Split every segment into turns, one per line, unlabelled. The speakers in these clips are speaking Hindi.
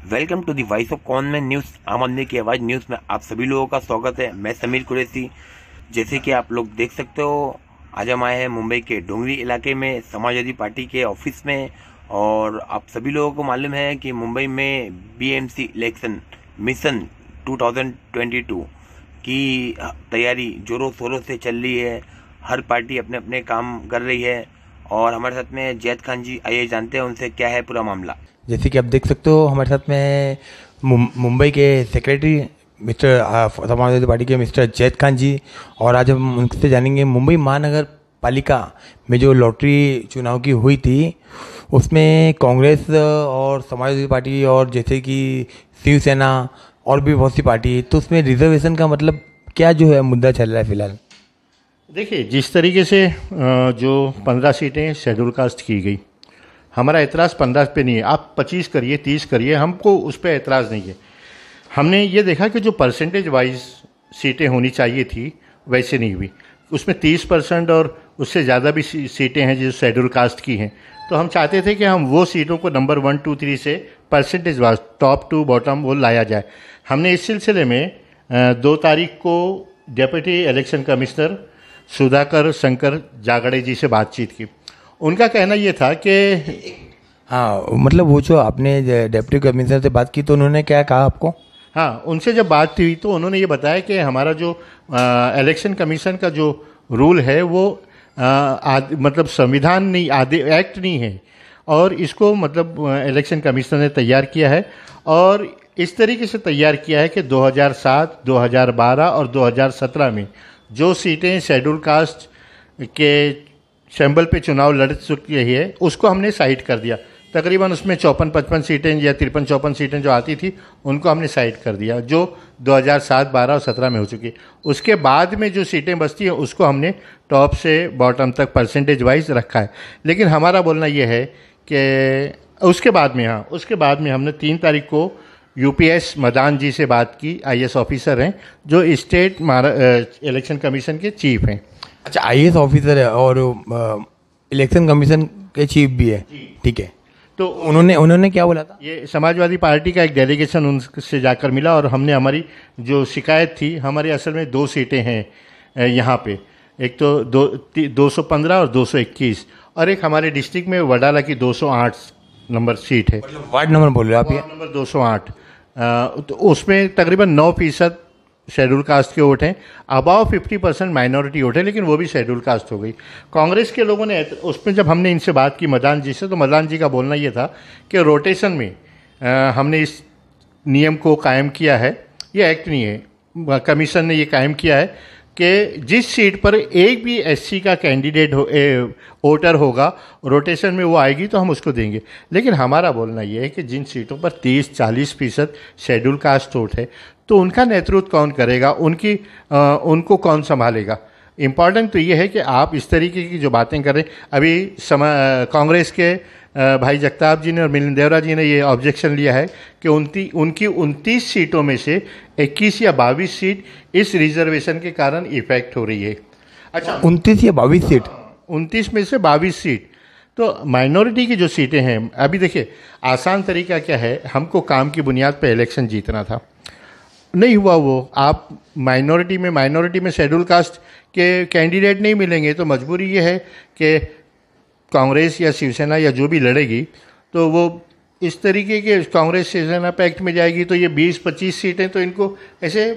Welcome to the voice of common news, आम आदमी की आवाज़ न्यूज़ में आप सभी लोगों का स्वागत है। मैं समीर कुरैशी। जैसे कि आप लोग देख सकते हो, आज हम आए हैं मुंबई के डोंगरी इलाके में समाजवादी पार्टी के ऑफिस में। और आप सभी लोगों को मालूम है कि मुंबई में बीएमसी इलेक्शन मिशन 2022 की तैयारी जोरों शोरों से चल रही है। हर पार्टी अपने अपने काम कर रही है और हमारे साथ में जैद खान जी, आइए जानते हैं उनसे क्या है पूरा मामला।
जैसे कि आप देख सकते हो, हमारे साथ में मुंबई के सेक्रेटरी मिस्टर समाजवादी पार्टी के मिस्टर जैद खान जी, और आज हम उनसे जानेंगे मुंबई महानगर पालिका में जो लॉटरी चुनाव की हुई थी उसमें कांग्रेस और समाजवादी पार्टी और जैसे कि शिवसेना और भी बहुत सी पार्टी, तो उसमें रिजर्वेशन का मतलब क्या जो है मुद्दा चल रहा है फिलहाल।
देखिए, जिस तरीके से जो 15 सीटें शेड्यूल कास्ट की गई, हमारा एतराज़ 15 पे नहीं है। आप 25 करिए, 30 करिए, हमको उस पर एतराज़ नहीं है। हमने ये देखा कि जो परसेंटेज वाइज सीटें होनी चाहिए थी वैसे नहीं हुई। उसमें 30% और उससे ज़्यादा भी सीटें हैं जो शेड्यूल कास्ट की हैं। तो हम चाहते थे कि हम वो सीटों को नंबर 1, 2, 3 से percentage wise top to bottom वो लाया जाए। हमने इस सिलसिले में 2 तारीख को deputy election commissioner Sudhakar Shankar Jagde ji से बातचीत की। उनका कहना ये था कि
हाँ, मतलब वो जो आपने डिप्टी कमिश्नर से बात की तो उन्होंने क्या कहा आपको?
हाँ, उनसे जब बात हुई तो उन्होंने ये बताया कि हमारा जो इलेक्शन कमीशन का जो रूल है वो मतलब संविधान नहीं, एक्ट नहीं है, और इसको मतलब इलेक्शन कमीशन ने तैयार किया है। और इस तरीके से तैयार किया है कि 2007, 2012 और 2017 में जो सीटें शेड्यूल कास्ट के शैम्बल पे चुनाव लड़ चुकी है उसको हमने साइड कर दिया। तकरीबन उसमें 54-55 सीटें या 53-54 सीटें जो आती थी उनको हमने साइड कर दिया, जो 2007, 12 और 17 में हो चुकी। उसके बाद में जो सीटें बचती हैं उसको हमने टॉप से बॉटम तक परसेंटेज वाइज रखा है। लेकिन हमारा बोलना ये है कि उसके बाद में हमने 3 तारीख को यूपीएस मदान जी से बात की। आईएएस ऑफिसर हैं जो स्टेट इलेक्शन कमीशन के चीफ हैं।
अच्छा, आईएएस ऑफिसर है और इलेक्शन कमीशन के चीफ भी है, ठीक है। तो उन्होंने क्या बोला था? ये
समाजवादी पार्टी का एक डेलीगेशन उनसे जाकर मिला और हमने हमारी जो शिकायत थी, हमारे असल में 2 सीटें हैं यहाँ पे, एक तो 215 और 221, और एक हमारे डिस्ट्रिक्ट में वडाला की 208 नंबर सीट है।
मतलब वार्ड नंबर बोल रहे हो आप? ये
नंबर 208। तो उसमें तकरीबन 9% शेड्यूल कास्ट के वोट हैं, अबाव 50% माइनॉरिटी वोट है, लेकिन वो भी शेड्यूल कास्ट हो गई। कांग्रेस के लोगों ने उसमें जब हमने इनसे बात की मदान जी से, तो मदान जी का बोलना ये था कि रोटेशन में हमने इस नियम को कायम किया है। ये एक्ट नहीं है, कमीशन ने ये कायम किया है कि जिस सीट पर एक भी एससी का कैंडिडेट वोटर होगा, रोटेशन में वो आएगी तो हम उसको देंगे। लेकिन हमारा बोलना ये है कि जिन सीटों पर 30-40% शेड्यूल कास्ट वोट है तो उनका नेतृत्व कौन करेगा, उनको कौन संभालेगा। इम्पॉर्टेंट तो ये है कि आप इस तरीके की जो बातें कर रहे हैं, अभी कांग्रेस के भाई जगताप जी ने और मिलिंद देवरा जी ने ये ऑब्जेक्शन लिया है कि उनकी 29 सीटों में से 21 या 22 सीट इस रिजर्वेशन के कारण इफेक्ट हो रही है।
अच्छा, 29 या 22 सीट?
29 में से 22 सीट तो माइनॉरिटी की जो सीटें हैं। अभी देखिए, आसान तरीका क्या है, हमको काम की बुनियाद पर इलेक्शन जीतना था, नहीं हुआ वो। आप माइनॉरिटी में शेड्यूल कास्ट के कैंडिडेट नहीं मिलेंगे तो मजबूरी ये है कि कांग्रेस या शिवसेना या जो भी लड़ेगी तो वो इस तरीके के कांग्रेस शिवसेना पैक्ट में जाएगी, तो ये 20-25 सीटें तो इनको ऐसे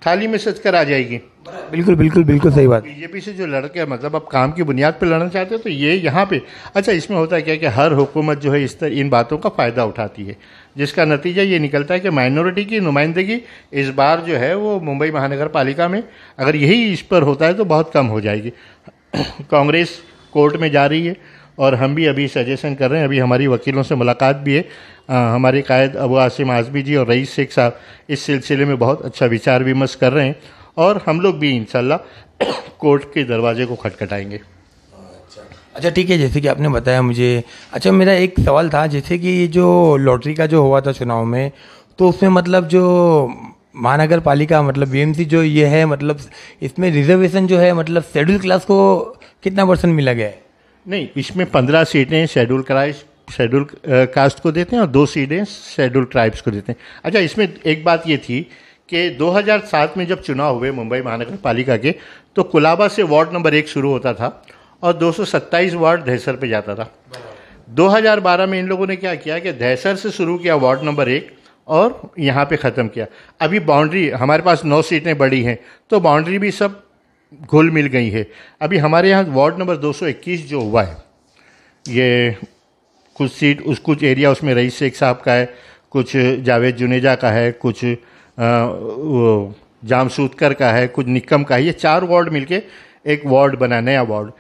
थाली में सच कर आ जाएगी।
बिल्कुल सही बात।
बीजेपी से जो लड़के मतलब अब काम की बुनियाद पर लड़ना चाहते हैं तो ये यहाँ पे अच्छा, इसमें होता है क्या कि हर हुकूमत जो है इन बातों का फ़ायदा उठाती है, जिसका नतीजा ये निकलता है कि माइनॉरिटी की नुमाइंदगी इस बार जो है वो मुंबई महानगर पालिका में अगर यही इस पर होता है तो बहुत कम हो जाएगी। कांग्रेस कोर्ट में जा रही है और हम भी अभी सजेशन कर रहे हैं, अभी हमारी वकीलों से मुलाकात भी है। हमारे कायद अबू आसिम आज़मी जी और रईस शेख साहब इस सिलसिले में बहुत अच्छा विचार विमर्श कर रहे हैं और हम लोग भी इंशाल्लाह कोर्ट के दरवाजे को खटखटाएंगे।
अच्छा, ठीक है, जैसे कि आपने बताया मुझे। अच्छा, मेरा एक सवाल था, जैसे कि जो लॉटरी का जो हुआ था चुनाव में, तो उसमें मतलब जो महानगर पालिका मतलब बीएमसी जो ये है, मतलब इसमें रिजर्वेशन जो है मतलब शेड्यूल क्लास को कितना % मिला गया है?
नहीं, इसमें 15 सीटें शेड्यूल शेड्यूल कास्ट को देते हैं और 2 सीटें शेड्यूल ट्राइब्स को देते हैं। अच्छा, इसमें एक बात ये थी कि 2007 में जब चुनाव हुए मुंबई महानगर पालिका के, तो कुलाबा से वार्ड नंबर 1 शुरू होता था और 227 वार्ड दहसर पे जाता था। 2012 में इन लोगों ने क्या किया कि दहसर से शुरू किया वार्ड नंबर 1 और यहाँ पे ख़त्म किया। अभी बाउंड्री हमारे पास 9 सीटें बड़ी हैं, तो बाउंड्री भी सब घुल मिल गई है। अभी हमारे यहाँ वार्ड नंबर 221 जो हुआ है, ये कुछ सीट कुछ एरिया उसमें रईस शेख साहब का है, कुछ जावेद जुनेजा का है, कुछ जामसूदकर का है, कुछ निक्कम का है। ये 4 वार्ड मिलके एक वार्ड बना, नया वार्ड।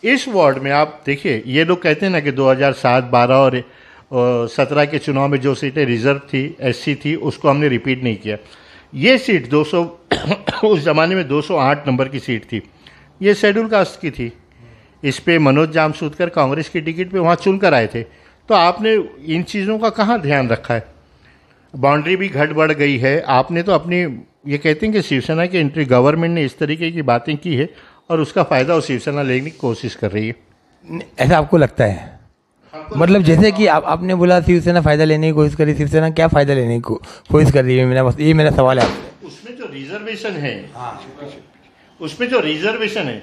इस वार्ड में आप देखिए, ये लोग कहते हैं ना कि 2007, 12 और 17 के चुनाव में जो सीटें रिजर्व थी, एससी थी, उसको हमने रिपीट नहीं किया। ये सीट 200 उस ज़माने में 208 नंबर की सीट थी, ये शेड्यूल कास्ट की थी। इस पे मनोज जामसूदकर कांग्रेस की टिकट पे वहाँ चुन कर आए थे। तो आपने इन चीज़ों का कहाँ ध्यान रखा है? बाउंड्री भी घट बढ़ गई है। आपने तो अपनी, ये कहते हैं कि शिवसेना के एंट्री गवर्नमेंट ने इस तरीके की बातें की है और उसका फ़ायदा वो शिवसेना लेने की कोशिश कर रही है।
ऐसा आपको लगता है? मतलब जैसे कि आपने बोला शिवसेना फ़ायदा लेने की कोशिश कर रही, शिवसेना क्या फ़ायदा लेने की कोशिश कर रही है? मेरा सवाल है आपसे।
उसमें जो रिजर्वेशन है, उसमें जो रिजर्वेशन है,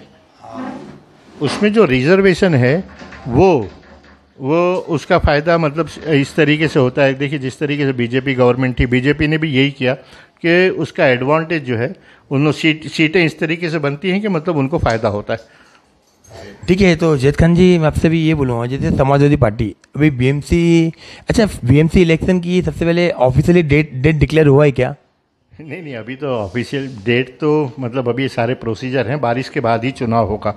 उसमें जो रिजर्वेशन है वो उसका फ़ायदा मतलब इस तरीके से होता है। देखिए, जिस तरीके से बीजेपी गवर्नमेंट थी, बीजेपी ने भी यही किया कि उसका एडवांटेज जो है, उन सीटें इस तरीके से बनती हैं कि मतलब उनको फ़ायदा होता है।
ठीक है, तो जैद खान जी, मैं आपसे भी ये बोलूँगा, जैसे समाजवादी पार्टी अभी बीएमसी इलेक्शन की सबसे पहले ऑफिशियली डेट डिक्लेयर हुआ है क्या?
नहीं, अभी तो ऑफिशियल डेट तो मतलब अभी सारे प्रोसीजर हैं, बारिश के बाद ही चुनाव होगा।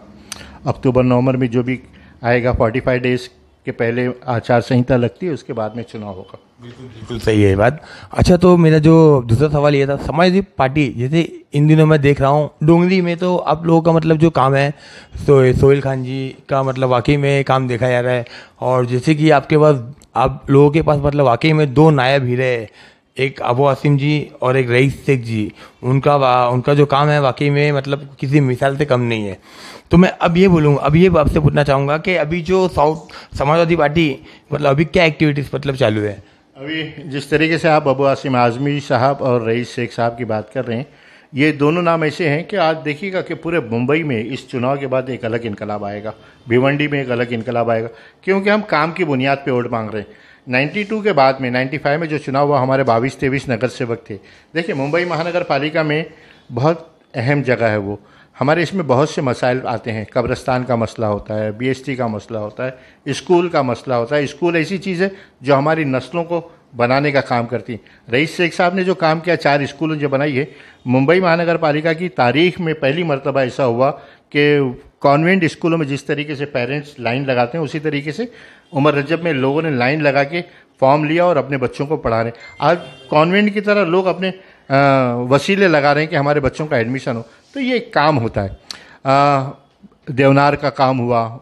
अक्टूबर नवंबर में जो भी आएगा, 45 डेज के पहले आचार संहिता लगती है, उसके बाद में चुनाव होगा।
बिल्कुल सही है ये बात। अच्छा, तो मेरा जो दूसरा सवाल ये था, समाजवादी पार्टी जैसे इन दिनों मैं देख रहा हूँ डोंगरी में, तो आप लोगों का मतलब जो काम है, सोहेल खान जी का मतलब वाकई में काम देखा जा रहा है। और जैसे कि आप लोगों के पास मतलब वाकई में 2 नायब हीरे, एक अबू आसिम जी और एक रईस शेख जी, उनका जो काम है वाकई में मतलब किसी मिसाल से कम नहीं है। तो मैं अब ये आपसे पूछना चाहूँगा कि अभी जो समाजवादी पार्टी मतलब अभी क्या एक्टिविटीज़ मतलब चालू है?
अभी जिस तरीके से आप अबू आसिम आज़मी साहब और रईस शेख साहब की बात कर रहे हैं, ये दोनों नाम ऐसे हैं कि आज देखिएगा कि पूरे मुंबई में इस चुनाव के बाद एक अलग इनकलाब आएगा, भिवंडी में एक अलग इनकलाब आएगा, क्योंकि हम काम की बुनियाद पे वोट मांग रहे हैं। 92 के बाद में 95 में जो चुनाव हुआ, हमारे 22-23 नगर सेवक थे। देखिए, मुंबई महानगर पालिका में बहुत अहम जगह है वो। हमारे इसमें बहुत से मसाइल आते हैं, कब्रिस्तान का मसला होता है, बीएसटी का मसला होता है, स्कूल का मसला होता है। स्कूल ऐसी चीज़ है जो हमारी नस्लों को बनाने का काम करती है। रईस शेख साहब ने जो काम किया, 4 स्कूल जो बनाई है, मुंबई महानगर पालिका की तारीख में पहली मरतबा ऐसा हुआ कि कॉन्वेंट स्कूलों में जिस तरीके से पेरेंट्स लाइन लगाते हैं, उसी तरीके से उमर रजब में लोगों ने लाइन लगा के फॉर्म लिया और अपने बच्चों को पढ़ा रहे हैं। आज कॉन्वेंट की तरह लोग अपने वसीले लगा रहे हैं कि हमारे बच्चों का एडमिशन हो। तो ये एक काम होता है। देवनार का काम हुआ,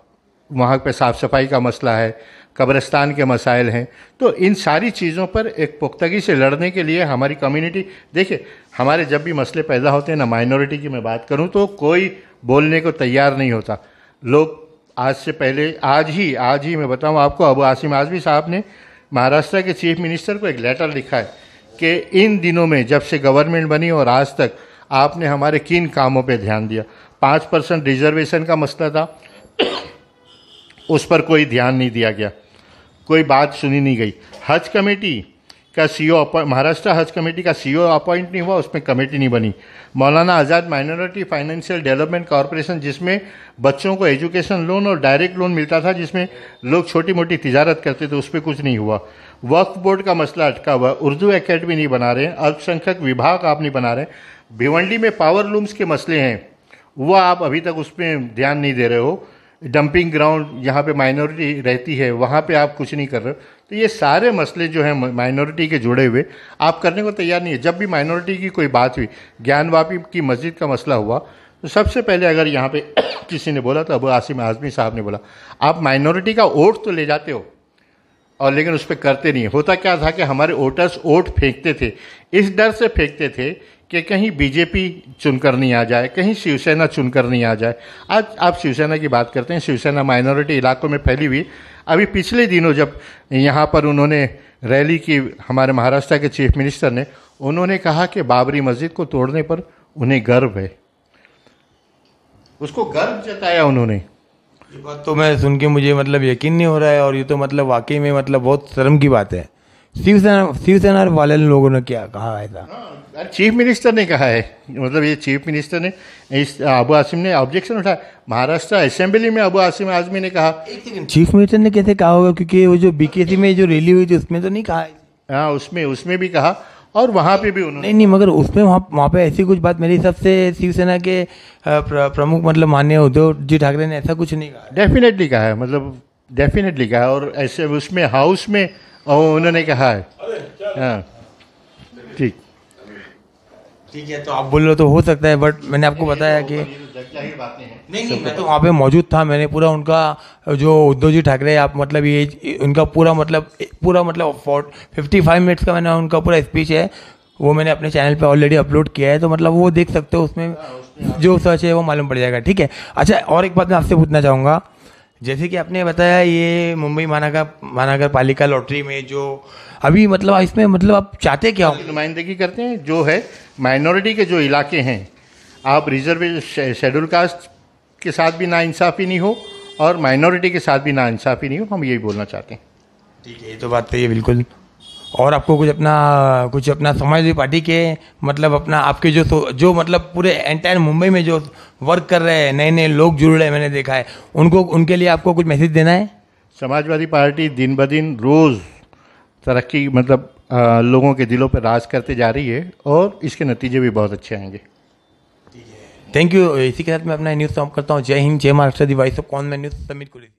वहाँ पे साफ़ सफाई का मसला है, कब्रिस्तान के मसाइल हैं। तो इन सारी चीज़ों पर एक पुख्तगी से लड़ने के लिए हमारी कम्युनिटी, देखिए, हमारे जब भी मसले पैदा होते हैं ना, माइनॉरिटी की मैं बात करूं, तो कोई बोलने को तैयार नहीं होता। लोग आज से पहले, आज ही मैं बताऊं आपको, अबू आसिम आज़मी साहब ने महाराष्ट्र के चीफ मिनिस्टर को एक लेटर लिखा है कि इन दिनों में जब से गवर्नमेंट बनी और आज तक आपने हमारे किन कामों पे ध्यान दिया। 5% रिजर्वेशन का मसला था, उस पर कोई ध्यान नहीं दिया गया, कोई बात सुनी नहीं गई। हज कमेटी का सीईओ, महाराष्ट्र हज कमेटी का सीईओ अपॉइंट नहीं हुआ, उसमें कमेटी नहीं बनी। मौलाना आज़ाद माइनॉरिटी फाइनेंशियल डेवलपमेंट कॉरपोरेशन, जिसमें बच्चों को एजुकेशन लोन और डायरेक्ट लोन मिलता था, जिसमें लोग छोटी मोटी तिजारत करते थे, उस पर कुछ नहीं हुआ। वक्फ बोर्ड का मसला अटका हुआ, उर्दू एकेडमी नहीं बना रहे हैं, अल्पसंख्यक विभाग आप नहीं बना रहे हैं। भिवंडी में पावर लूम्स के मसले हैं, वो आप अभी तक उस पर ध्यान नहीं दे रहे हो। डंपिंग ग्राउंड जहाँ पे माइनॉरिटी रहती है, वहाँ पे आप कुछ नहीं कर रहे हो। तो ये सारे मसले जो हैं माइनॉरिटी के जुड़े हुए, आप करने को तैयार नहीं है। जब भी माइनॉरिटी की कोई बात हुई, ज्ञानवापी की मस्जिद का मसला हुआ, तो सबसे पहले अगर यहाँ पे किसी ने बोला तो अबू आसिम आज़मी साहब ने बोला, आप माइनॉरिटी का वोट तो ले जाते हो और लेकिन उस पर करते नहीं। होता क्या था कि हमारे वोटर्स वोट फेंकते थे, इस डर से फेंकते थे कि कहीं बीजेपी चुनकर नहीं आ जाए, कहीं शिवसेना चुनकर नहीं आ जाए। आज आप शिवसेना की बात करते हैं, शिवसेना माइनॉरिटी इलाकों में फैली हुई। अभी पिछले दिनों जब यहाँ पर उन्होंने रैली की, हमारे महाराष्ट्र के चीफ मिनिस्टर ने, उन्होंने कहा कि बाबरी मस्जिद को तोड़ने पर उन्हें गर्व है, उसको गर्व जताया उन्होंने।
ये बात तो मैं सुन के मुझे मतलब यकीन नहीं हो रहा है, और ये तो मतलब वाकई में मतलब बहुत शर्म की बात है। शिवसेना वाले लोगों ने क्या कहा ऐसा?
चीफ मिनिस्टर ने कहा है, मतलब ये चीफ मिनिस्टर ने, इस अबू आसिम ने ऑब्जेक्शन उठाया। महाराष्ट्र असेंबली में अबू आसिम आजमी ने कहा।
चीफ मिनिस्टर ने कैसे कहा होगा, क्योंकि वो जो बीकेसी में जो रैली हुई थी उसमें तो नहीं कहा है।
हाँ, उसमें भी कहा, और वहाँ पे भी उन्होंने
नहीं, मगर उसमें वहाँ पे ऐसी कुछ बात मेरे हिसाब से शिवसेना के प्रमुख मतलब माननीय उद्धव जी ठाकरे ने ऐसा कुछ नहीं कहा।
डेफिनेटली कहा है, मतलब डेफिनेटली कहा है, और ऐसे उसमें हाउस में और उन्होंने कहा है। हाँ,
ठीक है, तो आप बोल रहे हो तो हो सकता है, बट मैंने आपको बताया कि नहीं, मैं तो वहाँ पे मौजूद था। मैंने पूरा उनका जो उद्धव जी ठाकरे, आप मतलब ये उनका पूरा मतलब 55 मिनट्स का मैंने उनका पूरा स्पीच है, वो मैंने अपने चैनल पे ऑलरेडी अपलोड किया है, तो मतलब वो देख सकते हो, उसमें जो सर्च है वो मालूम पड़ जाएगा। ठीक है, अच्छा, और एक बात मैं आपसे पूछना चाहूँगा, जैसे कि आपने बताया ये मुंबई महानगर पालिका लॉटरी में जो अभी मतलब इसमें मतलब आप चाहते क्या हो?
नुमाइंदगी करते हैं, जो है माइनॉरिटी के जो इलाके हैं, आप रिजर्वेशन शेड्यूल कास्ट के साथ भी नाइंसाफ़ी नहीं हो और माइनॉरिटी के साथ भी नाइंसाफ़ी नहीं हो, हम यही बोलना चाहते हैं।
ठीक है, ये तो बात सही है बिल्कुल। और आपको कुछ अपना समाजवादी पार्टी के मतलब अपना आपके जो मतलब पूरे एंटायर मुंबई में जो वर्क कर रहे हैं, नए नए लोग जुड़ रहे हैं, मैंने देखा है, उनके लिए आपको कुछ मैसेज देना है?
समाजवादी पार्टी दिन ब दिन रोज़ तरक्की, मतलब लोगों के दिलों पर राज करते जा रही है, और इसके नतीजे भी बहुत अच्छे आएंगे।
Thank you. इसी के साथ मैं अपना न्यूज़ समाप्त करता हूँ। जय हिंद, जय महाराष्ट्र, दी voice of common news, Sameer Qureshi.